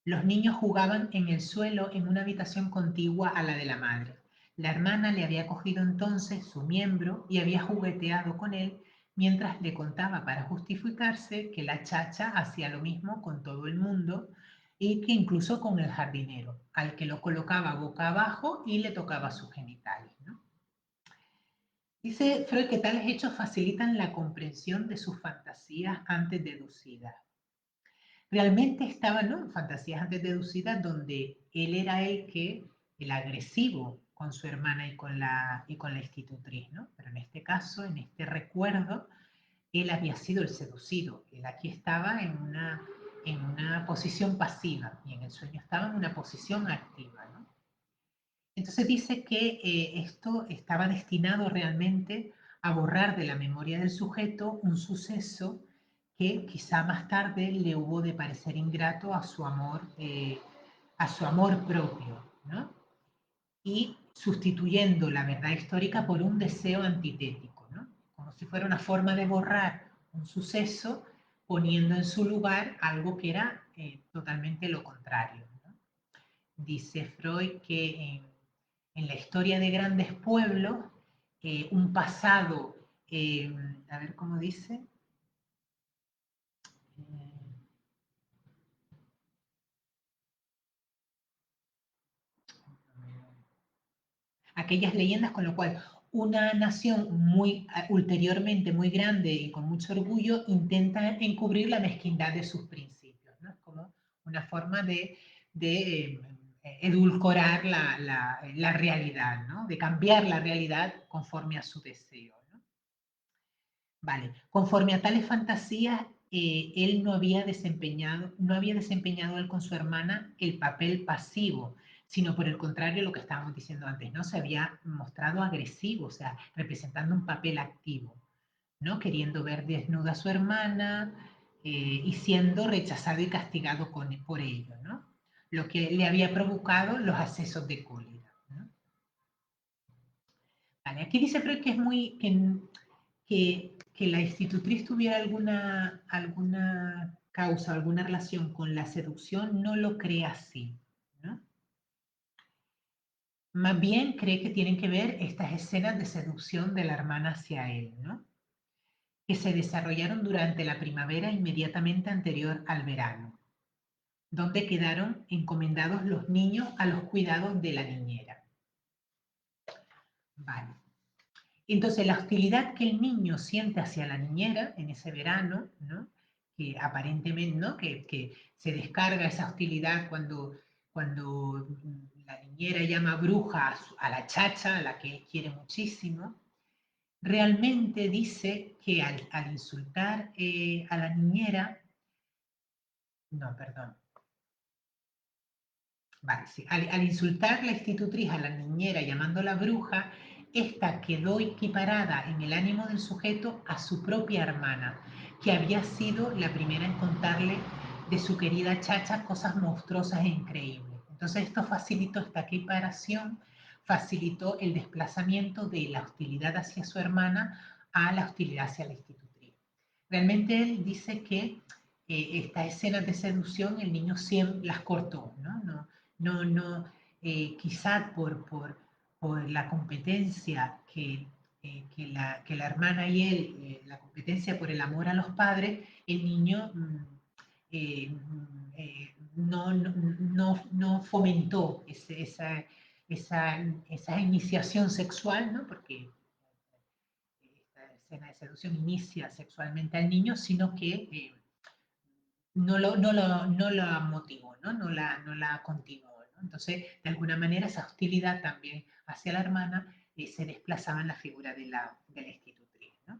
Los niños jugaban en el suelo en una habitación contigua a la de la madre. La hermana le había cogido entonces su miembro y había jugueteado con él mientras le contaba para justificarse que la chacha hacía lo mismo con todo el mundo y que incluso con el jardinero, al que lo colocaba boca abajo y le tocaba sus genitales, ¿no? Dice Freud que tales hechos facilitan la comprensión de sus fantasías antes deducidas. Realmente estaban, ¿no?, fantasías antes deducidas donde él era el agresivo con su hermana y con la institutriz, ¿no? Pero en este caso, en este recuerdo, él había sido el seducido. Él aquí estaba en una posición pasiva y en el sueño estaba en una posición activa, ¿no? Entonces dice que esto estaba destinado realmente a borrar de la memoria del sujeto un suceso que quizá más tarde le hubo de parecer ingrato a su amor propio, ¿no? Y sustituyendo la verdad histórica por un deseo antitético, ¿no? Como si fuera una forma de borrar un suceso poniendo en su lugar algo que era totalmente lo contrario, ¿no? Dice Freud que en la historia de grandes pueblos, un pasado, a ver cómo dice, eh, aquellas leyendas con lo cual una nación muy ulteriormente muy grande y con mucho orgullo intenta encubrir la mezquindad de sus principios, ¿no? Es como una forma de edulcorar la realidad, ¿no? De cambiar la realidad conforme a su deseo, ¿no? Vale, conforme a tales fantasías, él no había desempeñado él con su hermana el papel pasivo, sino por el contrario, lo que estábamos diciendo antes, ¿no? Se había mostrado agresivo, o sea, representando un papel activo, ¿no? Queriendo ver desnuda a su hermana y siendo rechazado y castigado por ello, ¿no? Lo que le había provocado los accesos de cólera, ¿no? Vale, aquí dice Freud que es muy, que la institutriz tuviera alguna causa, alguna relación con la seducción, no lo cree así, ¿no? Más bien cree que tienen que ver estas escenas de seducción de la hermana hacia él, ¿no? Que se desarrollaron durante la primavera inmediatamente anterior al verano, donde quedaron encomendados los niños a los cuidados de la niñera. Vale. Entonces, la hostilidad que el niño siente hacia la niñera en ese verano, ¿no? Que aparentemente, ¿no? Que se descarga esa hostilidad cuando la niñera llama bruja a la chacha, a la que él quiere muchísimo, realmente dice que al insultar a la niñera, no, perdón, vale, sí, al insultar la institutriz a la niñera llamándola bruja, esta quedó equiparada en el ánimo del sujeto a su propia hermana, que había sido la primera en contarle de su querida chacha cosas monstruosas e increíbles. Entonces esto facilitó esta equiparación, facilitó el desplazamiento de la hostilidad hacia su hermana a la hostilidad hacia la institutriz. Realmente él dice que estas escenas de seducción el niño siempre las cortó, no, quizá por la competencia que la hermana y él, la competencia por el amor a los padres, el niño no fomentó esa iniciación sexual, ¿no? Porque esta escena de seducción inicia sexualmente al niño, sino que no la motivó, no la continuó, ¿no? Entonces, de alguna manera, esa hostilidad también hacia la hermana se desplazaba en la figura de la institutriz, ¿no?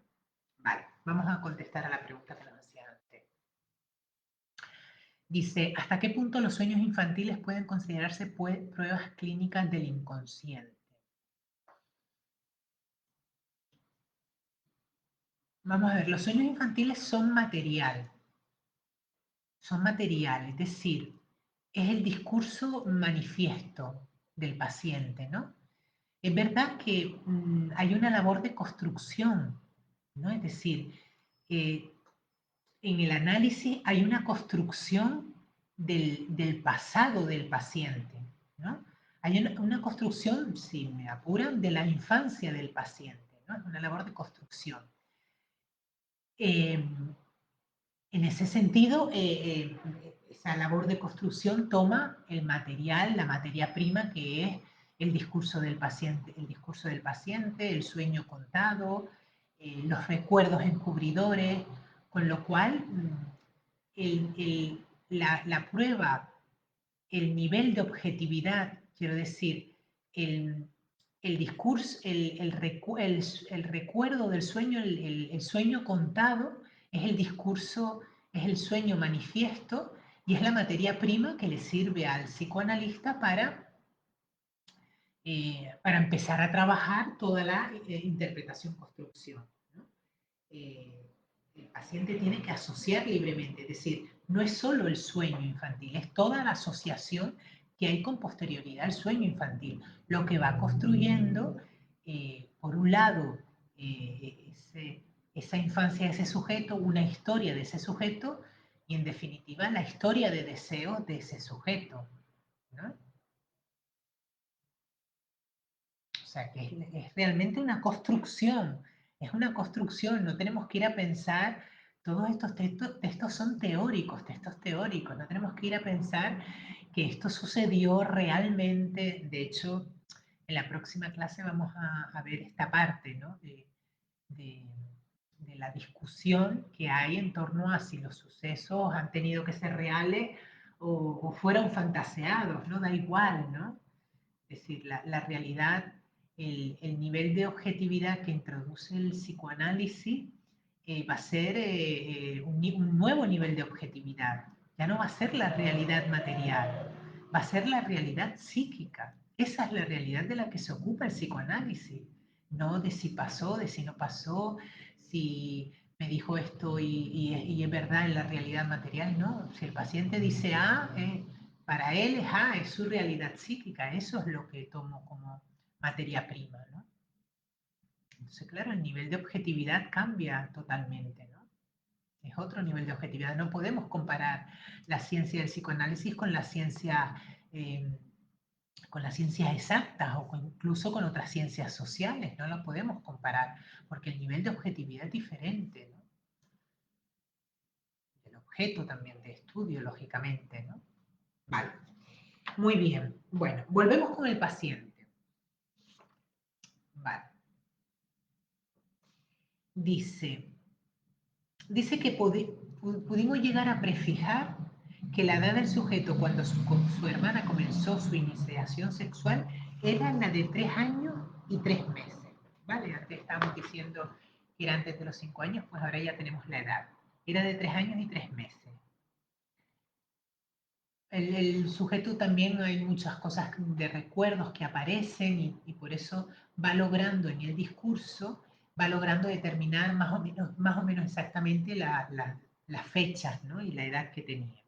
Vale, vamos a contestar a la pregunta que nos hacía antes. Dice, ¿hasta qué punto los sueños infantiles pueden considerarse pruebas clínicas del inconsciente? Vamos a ver, los sueños infantiles son material, es decir, es el discurso manifiesto del paciente, ¿no? Es verdad que hay una labor de construcción, ¿no? Es decir, en el análisis hay una construcción del pasado del paciente, ¿no? Hay una construcción, si me apuran, de la infancia del paciente, ¿no? Es una labor de construcción. En ese sentido, esa labor de construcción toma el material, la materia prima, que es el discurso del paciente, el sueño contado, los recuerdos encubridores, con lo cual la prueba, el nivel de objetividad, quiero decir, el discurso, el recuerdo del sueño, el sueño contado, es el discurso, es el sueño manifiesto y es la materia prima que le sirve al psicoanalista para empezar a trabajar toda la interpretación-construcción, ¿no? El paciente tiene que asociar libremente, es decir, no es solo el sueño infantil, es toda la asociación que hay con posterioridad al sueño infantil, lo que va construyendo, por un lado, esa infancia de ese sujeto, una historia de ese sujeto y en definitiva la historia de deseos de ese sujeto, ¿no? O sea, que es realmente una construcción, es una construcción, no tenemos que ir a pensar, todos estos textos son teóricos, textos teóricos, no tenemos que ir a pensar que esto sucedió realmente, de hecho, en la próxima clase vamos a ver esta parte, ¿no? De, de la discusión que hay en torno a si los sucesos han tenido que ser reales o fueron fantaseados, ¿no? Da igual, ¿no? Es decir, la realidad, el nivel de objetividad que introduce el psicoanálisis va a ser un nuevo nivel de objetividad. Ya no va a ser la realidad material, va a ser la realidad psíquica. Esa es la realidad de la que se ocupa el psicoanálisis, no de si pasó, de si no pasó, si me dijo esto y es verdad en la realidad material, no. Si el paciente dice A, para él es su realidad psíquica, eso es lo que tomo como materia prima, ¿no? Entonces, claro, el nivel de objetividad cambia totalmente, ¿no? Es otro nivel de objetividad. No podemos comparar la ciencia del psicoanálisis eh, con las ciencias exactas o incluso con otras ciencias sociales. No lo podemos comparar porque el nivel de objetividad es diferente, ¿no? El objeto también de estudio, lógicamente, ¿no? Vale. Muy bien. Bueno, volvemos con el paciente. Vale. dice que pudimos llegar a prefijar que la edad del sujeto cuando su hermana comenzó su iniciación sexual era la de 3 años y 3 meses. ¿Vale? Antes estábamos diciendo que era antes de los 5 años, pues ahora ya tenemos la edad. Era de 3 años y 3 meses. El sujeto también hay muchas cosas de recuerdos que aparecen y por eso va logrando en el discurso, va logrando determinar más o menos exactamente las fechas, ¿no? Y la edad que tenía.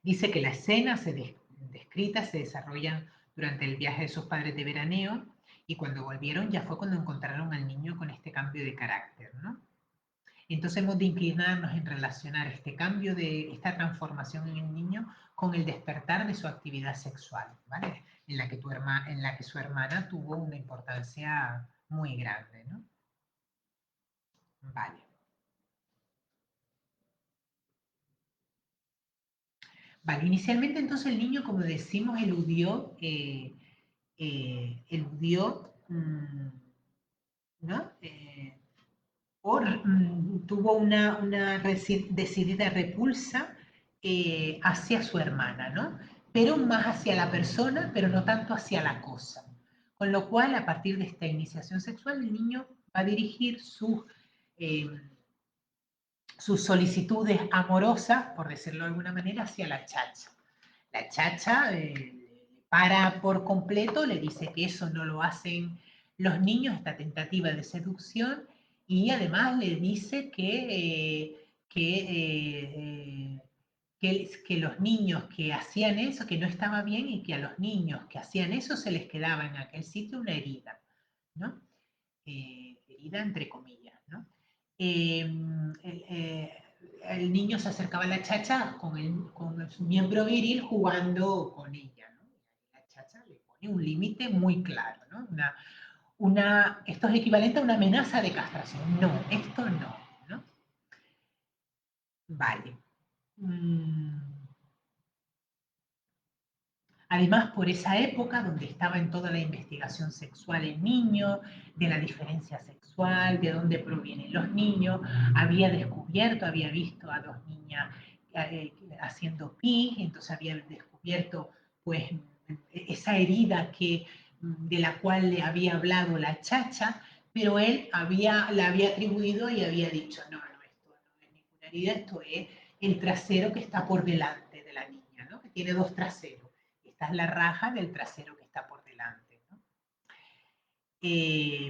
Dice que la escena descrita se desarrolla durante el viaje de sus padres de veraneo y cuando volvieron ya fue cuando encontraron al niño con este cambio de carácter, ¿no? Entonces hemos de inclinarnos en relacionar este cambio de esta transformación en el niño con el despertar de su actividad sexual, ¿vale? En la que su hermana tuvo una importancia muy grande, ¿no? Vale. Vale, inicialmente entonces el niño, como decimos, ¿no? Tuvo una decidida repulsa hacia su hermana, ¿no? Pero más hacia la persona, pero no tanto hacia la cosa. Con lo cual, a partir de esta iniciación sexual, el niño va a dirigir eh, sus solicitudes amorosas, por decirlo de alguna manera, hacia la chacha. La chacha para por completo, le dice que eso no lo hacen los niños, esta tentativa de seducción, y además le dice que los niños que hacían eso, que no estaba bien, y que a los niños que hacían eso se les quedaba en aquel sitio una herida, ¿no? Herida entre comillas, ¿no? Eh, el, eh, el niño se acercaba a la chacha con su miembro viril jugando con ella, ¿no? La chacha le pone un límite muy claro, ¿no? Esto es equivalente a una amenaza de castración. No, esto no, ¿no? Vale. Mm. Además, por esa época donde estaba en toda la investigación sexual en niños, de la diferencia sexual, de dónde provienen los niños, había visto a dos niñas haciendo pis, entonces había descubierto pues esa herida de la cual le había hablado la chacha, pero él la había atribuido y había dicho, no, esto no es ninguna herida, esto es el trasero que está por delante de la niña, ¿no? Que tiene dos traseros. Esta es la raja del trasero que está por delante, ¿no?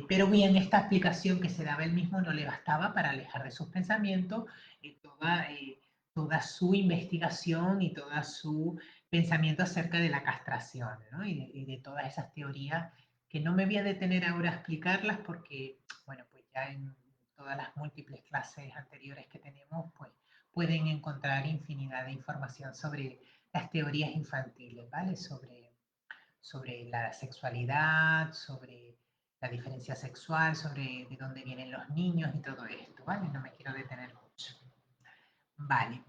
Pero bien, esta explicación que se daba él mismo no le bastaba para alejar de sus pensamientos toda su investigación y todo su pensamiento acerca de la castración, ¿no? Y de todas esas teorías que no me voy a detener ahora a explicarlas porque, bueno, pues ya en todas las múltiples clases anteriores que tenemos, pues pueden encontrar infinidad de información sobre las teorías infantiles, ¿vale? Sobre la sexualidad, sobre la diferencia sexual, sobre de dónde vienen los niños y todo esto, ¿vale? No me quiero detener mucho. Vale.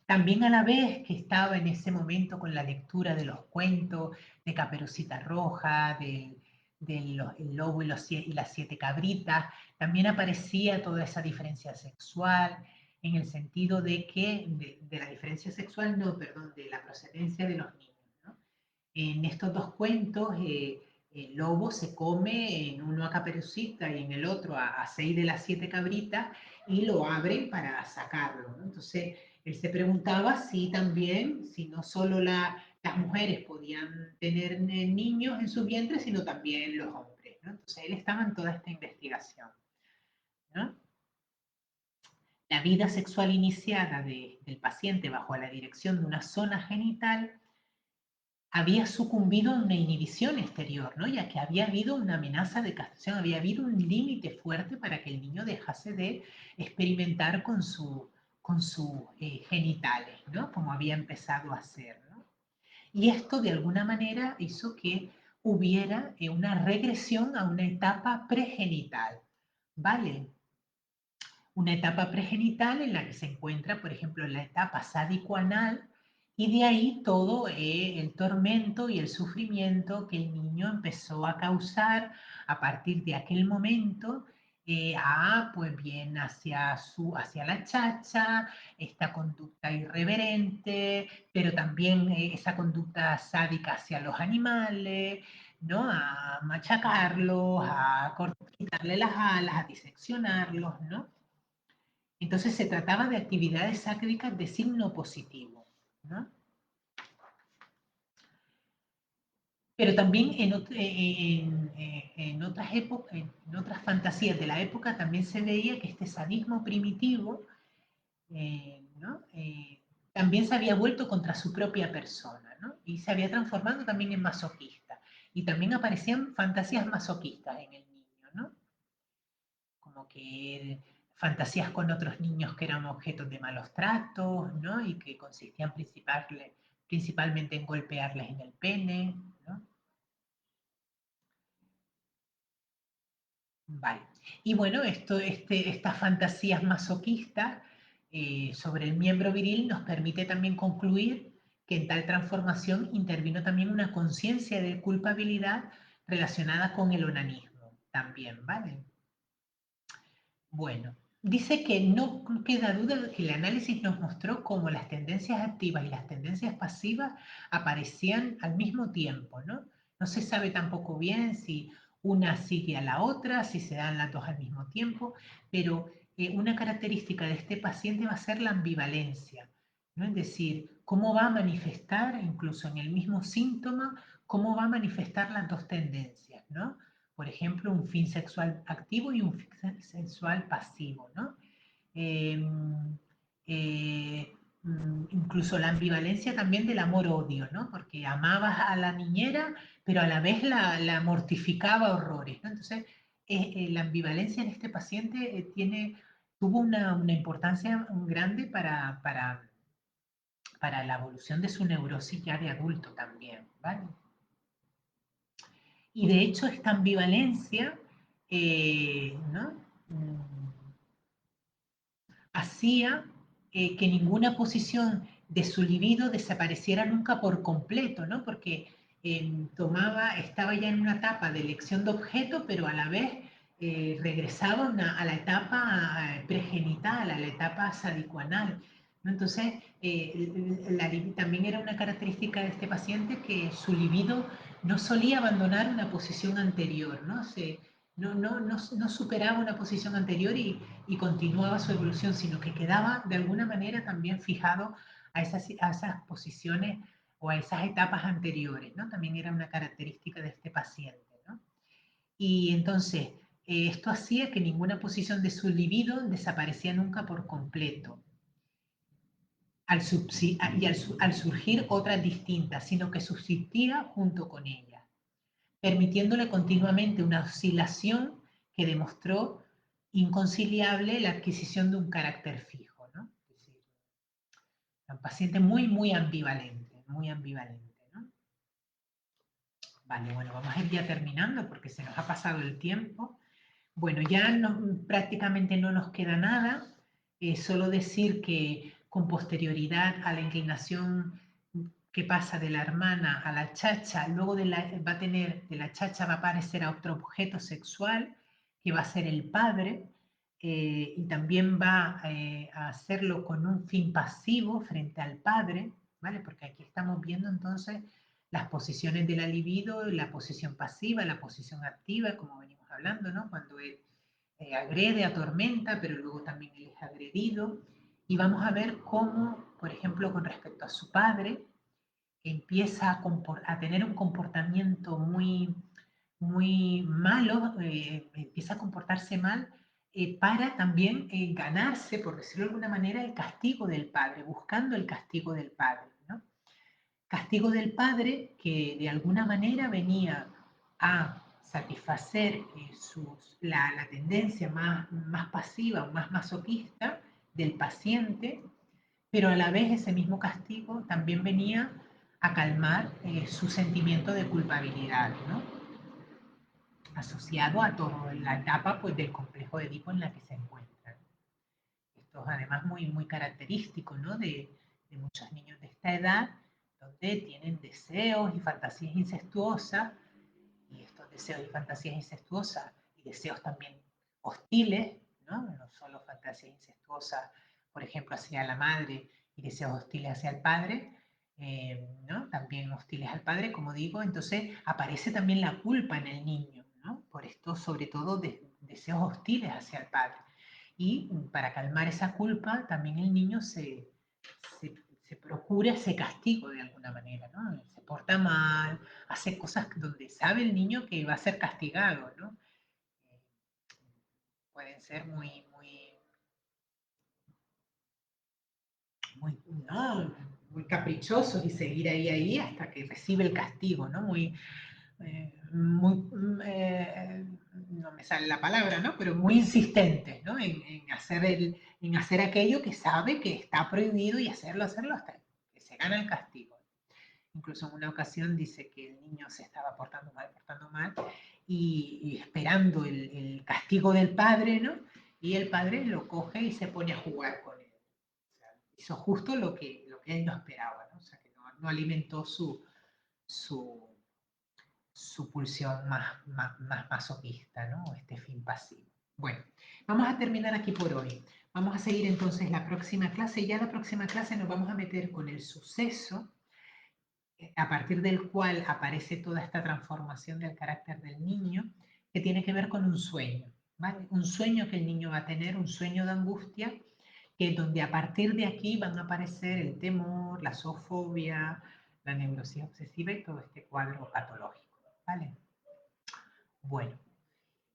También a la vez que estaba en ese momento con la lectura de los cuentos de Caperucita Roja, el lobo y las siete cabritas, también aparecía toda esa diferencia sexual en el sentido de que, de la diferencia sexual, no, perdón, de la procedencia de los niños, ¿no? En estos dos cuentos, el lobo se come en uno a Caperucita y en el otro a seis de las siete cabritas y lo abren para sacarlo, ¿no? Entonces, él se preguntaba si también, si no solo las mujeres podían tener niños en su vientre, sino también los hombres, ¿no? Entonces, él estaba en toda esta investigación, ¿no? La vida sexual iniciada del paciente bajo la dirección de una zona genital había sucumbido a una inhibición exterior, ¿no? Ya que había habido una amenaza de castración, había habido un límite fuerte para que el niño dejase de experimentar con sus genitales, ¿no? Como había empezado a hacer, ¿no? Y esto de alguna manera hizo que hubiera una regresión a una etapa pregenital, ¿vale? Una etapa pregenital en la que se encuentra, por ejemplo, la etapa sádico-anal, y de ahí todo el tormento y el sufrimiento que el niño empezó a causar a partir de aquel momento pues bien, hacia la chacha, esta conducta irreverente, pero también esa conducta sádica hacia los animales, ¿no? A machacarlos, a quitarle las alas, a diseccionarlos, ¿no? Entonces se trataba de actividades sádicas de signo positivo, ¿no? Pero también en otras épocas, en otras fantasías de la época también se veía que este sadismo primitivo, ¿no? También se había vuelto contra su propia persona, ¿no? Y se había transformado también en masoquista. Y también aparecían fantasías masoquistas en el niño, ¿no? Como que fantasías con otros niños que eran objetos de malos tratos, ¿no? Y que consistían principalmente en golpearles en el pene, ¿no? Vale. Y bueno, estas fantasías masoquistas sobre el miembro viril nos permite también concluir que en tal transformación intervino también una conciencia de culpabilidad relacionada con el onanismo también, ¿vale? Bueno, dice que no queda duda de que el análisis nos mostró cómo las tendencias activas y las tendencias pasivas aparecían al mismo tiempo, ¿no? No se sabe tampoco bien si una sigue a la otra, si se dan las dos al mismo tiempo, pero una característica de este paciente va a ser la ambivalencia, ¿no? Es decir, cómo va a manifestar, incluso en el mismo síntoma, cómo va a manifestar las dos tendencias, ¿no? Por ejemplo, un fin sexual activo y un fin sexual pasivo, ¿no? Eh, Incluso la ambivalencia también del amor-odio, ¿no? Porque amabas a la niñera, pero a la vez la mortificaba horrores, ¿no? Entonces, la ambivalencia en este paciente tuvo una importancia grande para la evolución de su neurosis ya de adulto también, ¿vale? Y de hecho esta ambivalencia, ¿no? Hacía que ninguna posición de su libido desapareciera nunca por completo, ¿no? Porque estaba ya en una etapa de elección de objeto, pero a la vez regresaba a la etapa pregenital, a la etapa sadicoanal, ¿no? Entonces, también era una característica de este paciente que su libido no solía abandonar una posición anterior, ¿no? No superaba una posición anterior y continuaba su evolución, sino que quedaba de alguna manera también fijado a esas posiciones o a esas etapas anteriores, ¿no? También era una característica de este paciente, ¿no? Y entonces, esto hacía que ninguna posición de su libido desaparecía nunca por completo al surgir otras distintas, sino que subsistía junto con ella, permitiéndole continuamente una oscilación que demostró inconciliable la adquisición de un carácter fijo, ¿no? Es decir, un paciente muy ambivalente, ¿no? Vale, bueno, vamos a ir ya terminando porque se nos ha pasado el tiempo. Bueno, ya prácticamente no nos queda nada, solo decir que con posterioridad a la inclinación que pasa de la hermana a la chacha, luego de la chacha va a aparecer a otro objeto sexual, que va a ser el padre, y también va a hacerlo con un fin pasivo frente al padre, ¿vale? Porque aquí estamos viendo entonces las posiciones de la libido, la posición pasiva, la posición activa, como venimos hablando, ¿no? Cuando él agrede, atormenta, pero luego también él es agredido. Y vamos a ver cómo, por ejemplo, con respecto a su padre, empieza a tener un comportamiento muy malo, empieza a comportarse mal para también ganarse, por decirlo de alguna manera, el castigo del padre, buscando el castigo del padre, ¿no? Castigo del padre que de alguna manera venía a satisfacer la tendencia más pasiva o más masoquista del paciente, pero a la vez ese mismo castigo también venía a calmar su sentimiento de culpabilidad, ¿no? Asociado a toda la etapa pues, del complejo de Edipo en la que se encuentra. Esto es además muy característico, ¿no? De muchos niños de esta edad, donde tienen deseos y fantasías incestuosas, y estos deseos y fantasías incestuosas, y deseos también hostiles, ¿no? No solo fantasías incestuosas, por ejemplo, hacia la madre y deseos hostiles hacia el padre, ¿no? También hostiles al padre, como digo, entonces aparece también la culpa en el niño, ¿no? Por esto, sobre todo, deseos hostiles hacia el padre. Y para calmar esa culpa, también el niño se, se procura ese castigo de alguna manera, ¿no? Se porta mal, hace cosas donde sabe el niño que va a ser castigado, ¿no? Pueden ser muy, ¿no? Muy caprichosos y seguir ahí hasta que recibe el castigo, ¿no? Muy, no me sale la palabra, ¿no? Pero muy insistentes, ¿no? En hacer aquello que sabe que está prohibido y hacerlo hasta que se gana el castigo. Incluso en una ocasión dice que el niño se estaba portando mal, y esperando el castigo del padre, ¿no? Y el padre lo coge y se pone a jugar con él. O sea, hizo justo lo que él no esperaba, ¿no? O sea, que no alimentó su, su pulsión más masoquista, ¿no? Este fin pasivo. Bueno, vamos a terminar aquí por hoy. Vamos a seguir entonces la próxima clase. Ya la próxima clase nos vamos a meter con el suceso a partir del cual aparece toda esta transformación del carácter del niño, que tiene que ver con un sueño, ¿vale? Un sueño que el niño va a tener, un sueño de angustia, que donde a partir de aquí van a aparecer el temor, la zoofobia, la neurosis obsesiva y todo este cuadro patológico, ¿vale? Bueno,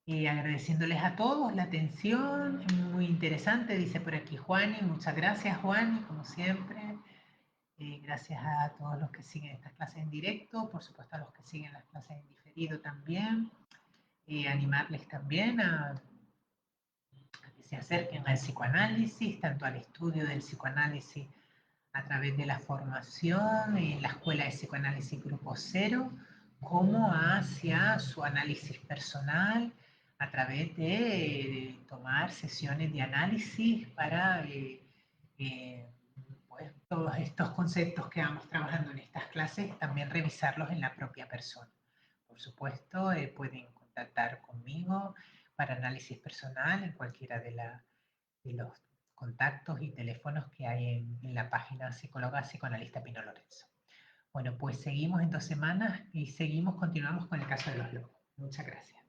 agradeciéndoles a todos la atención, muy interesante, dice por aquí Juani, muchas gracias Juani, como siempre. Gracias a todos los que siguen estas clases en directo, por supuesto a los que siguen las clases en diferido también. Animarles también a que se acerquen al psicoanálisis, tanto al estudio del psicoanálisis a través de la formación en la Escuela de Psicoanálisis Grupo Cero, como hacia su análisis personal a través de tomar sesiones de análisis para pues, todos estos conceptos que vamos trabajando en estas clases, también revisarlos en la propia persona. Por supuesto, pueden contactar conmigo para análisis personal en cualquiera de los contactos y teléfonos que hay en la página psicóloga psicoanalista Pino Lorenzo. Bueno, pues seguimos en 2 semanas y continuamos con el caso de los lobos. Muchas gracias.